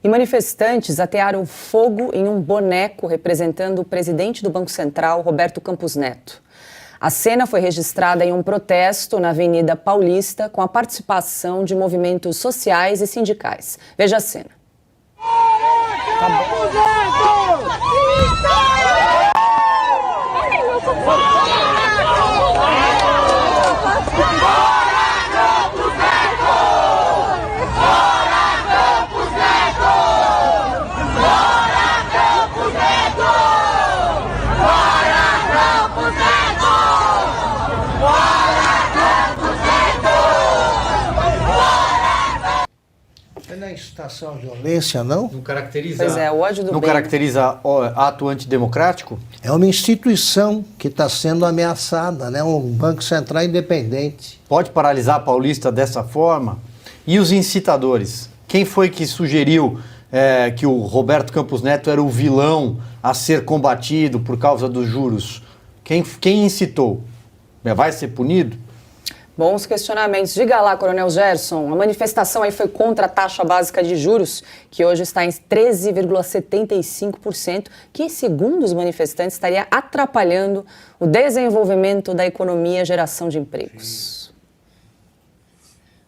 E manifestantes atearam fogo em um boneco representando o presidente do Banco Central, Roberto Campos Neto. A cena foi registrada em um protesto na Avenida Paulista com a participação de movimentos sociais e sindicais. Veja a cena. Tá bom. Não é incitação à violência, não? Não caracteriza, pois é, o ódio do não bem. caracteriza ato antidemocrático? É uma instituição que está sendo ameaçada, né? Um Banco Central independente. Pode paralisar a Paulista dessa forma? E os incitadores? Quem foi que sugeriu que o Roberto Campos Neto era o vilão a ser combatido por causa dos juros? Quem incitou? Vai ser punido? Bons questionamentos. Diga lá, Coronel Gerson, a manifestação aí foi contra a taxa básica de juros, que hoje está em 13,75%, que, segundo os manifestantes, estaria atrapalhando o desenvolvimento da economia e a geração de empregos.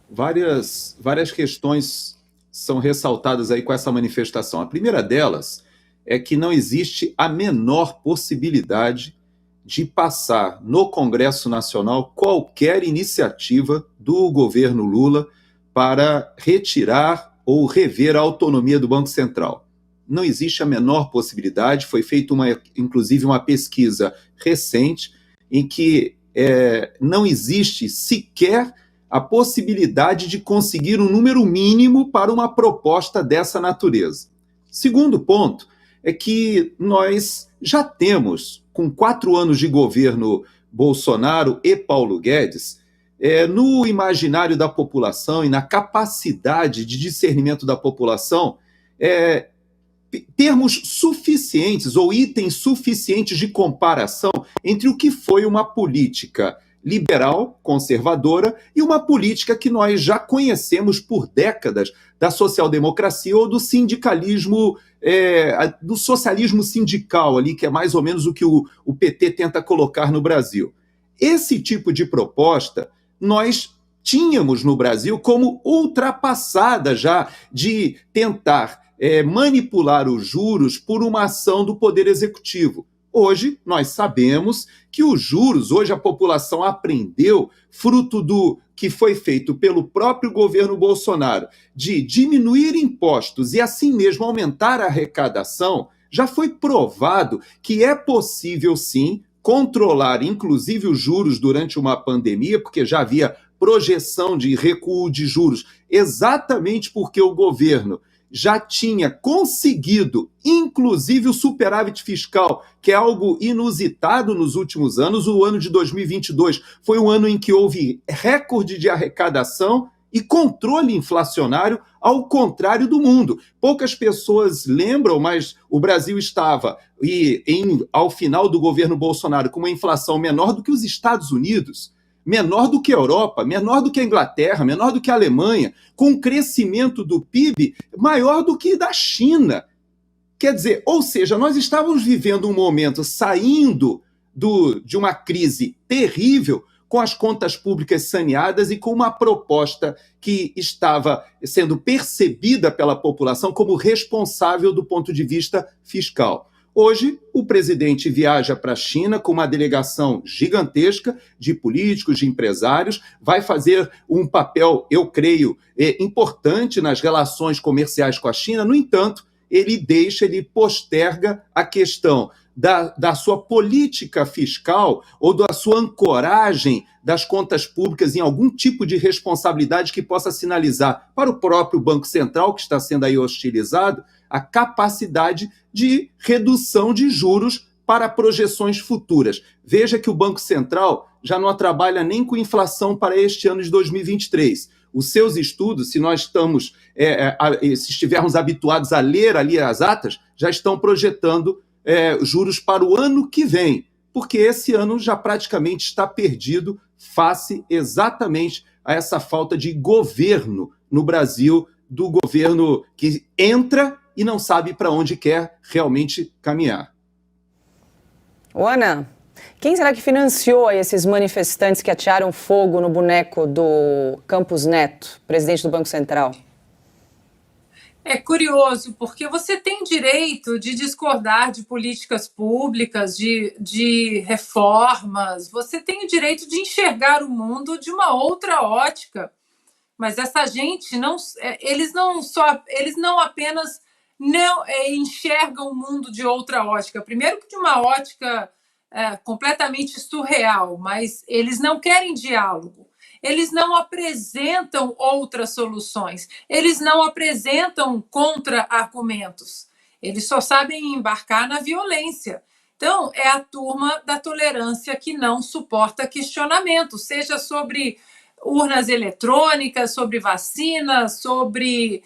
Várias questões são ressaltadas aí com essa manifestação. A primeira delas é que não existe a menor possibilidade de passar no Congresso Nacional qualquer iniciativa do governo Lula para retirar ou rever a autonomia do Banco Central. Não existe a menor possibilidade, foi feita inclusive uma pesquisa recente em que não existe sequer a possibilidade de conseguir um número mínimo para uma proposta dessa natureza. Segundo ponto é que nós já temos, com 4 anos de governo Bolsonaro e Paulo Guedes, no imaginário da população e na capacidade de discernimento da população, termos suficientes ou itens suficientes de comparação entre o que foi uma política liberal, conservadora, e uma política que nós já conhecemos por décadas da social-democracia ou do sindicalismo, do socialismo sindical ali, que é mais ou menos o que o PT tenta colocar no Brasil. Esse tipo de proposta nós tínhamos no Brasil como ultrapassada já, de tentar manipular os juros por uma ação do Poder Executivo. Hoje, nós sabemos que os juros, hoje a população aprendeu, fruto do que foi feito pelo próprio governo Bolsonaro, de diminuir impostos e assim mesmo aumentar a arrecadação, já foi provado que é possível, sim, controlar inclusive os juros durante uma pandemia, porque já havia projeção de recuo de juros, exatamente porque o governo já tinha conseguido, inclusive, o superávit fiscal, que é algo inusitado nos últimos anos. O ano de 2022 foi um ano em que houve recorde de arrecadação e controle inflacionário, ao contrário do mundo. Poucas pessoas lembram, mas o Brasil estava, ao final do governo Bolsonaro, com uma inflação menor do que os Estados Unidos, menor do que a Europa, menor do que a Inglaterra, menor do que a Alemanha, com um crescimento do PIB maior do que da China. Quer dizer, ou seja, nós estávamos vivendo um momento saindo de uma crise terrível, com as contas públicas saneadas e com uma proposta que estava sendo percebida pela população como responsável do ponto de vista fiscal. Hoje, o presidente viaja para a China com uma delegação gigantesca de políticos, de empresários, vai fazer um papel, eu creio, importante nas relações comerciais com a China. No entanto, ele posterga a questão da sua política fiscal ou da sua ancoragem das contas públicas em algum tipo de responsabilidade que possa sinalizar para o próprio Banco Central, que está sendo aí hostilizado, a capacidade de redução de juros para projeções futuras. Veja que o Banco Central já não trabalha nem com inflação para este ano de 2023. Os seus estudos, se nós se estivermos habituados a ler ali as atas, já estão projetando juros para o ano que vem, porque esse ano já praticamente está perdido face exatamente a essa falta de governo no Brasil do governo que entra e não sabe para onde quer realmente caminhar. Ana, quem será que financiou aí esses manifestantes que atearam fogo no boneco do Campos Neto, presidente do Banco Central? É curioso, porque você tem direito de discordar de políticas públicas, de reformas, você tem o direito de enxergar o mundo de uma outra ótica. Mas essa gente eles não apenas enxergam o mundo de outra ótica. Primeiro que de uma ótica completamente surreal, mas eles não querem diálogo. Eles não apresentam outras soluções. Eles não apresentam contra-argumentos. Eles só sabem embarcar na violência. Então, é a turma da tolerância que não suporta questionamento, seja sobre urnas eletrônicas, sobre vacinas, sobre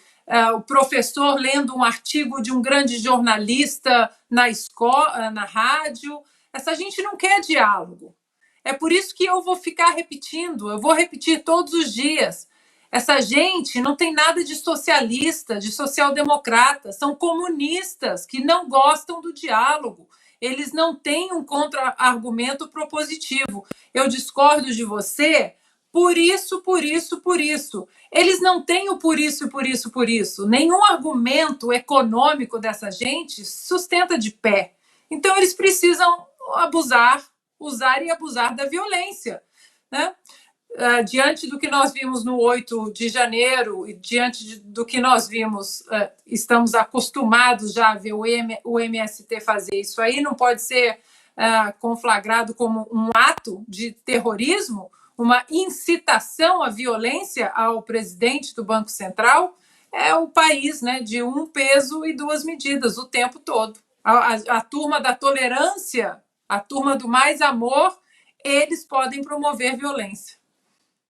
o professor lendo um artigo de um grande jornalista na escola, na rádio. Essa gente não quer diálogo. É por isso que eu vou ficar repetindo, eu vou repetir todos os dias. Essa gente não tem nada de socialista, de social-democrata, são comunistas que não gostam do diálogo. Eles não têm um contra-argumento propositivo. Eu discordo de você por isso, por isso, por isso. Eles não têm o por isso, por isso, por isso. Nenhum argumento econômico dessa gente sustenta de pé. Então, eles precisam usar e abusar da violência, né? Diante do que nós vimos no 8 de janeiro e diante do que nós vimos, estamos acostumados já a ver o MST fazer isso aí, não pode ser conflagrado como um ato de terrorismo, uma incitação à violência ao presidente do Banco Central. É o país, né, de um peso e duas medidas o tempo todo. A turma da tolerância, a turma do mais amor, eles podem promover violência.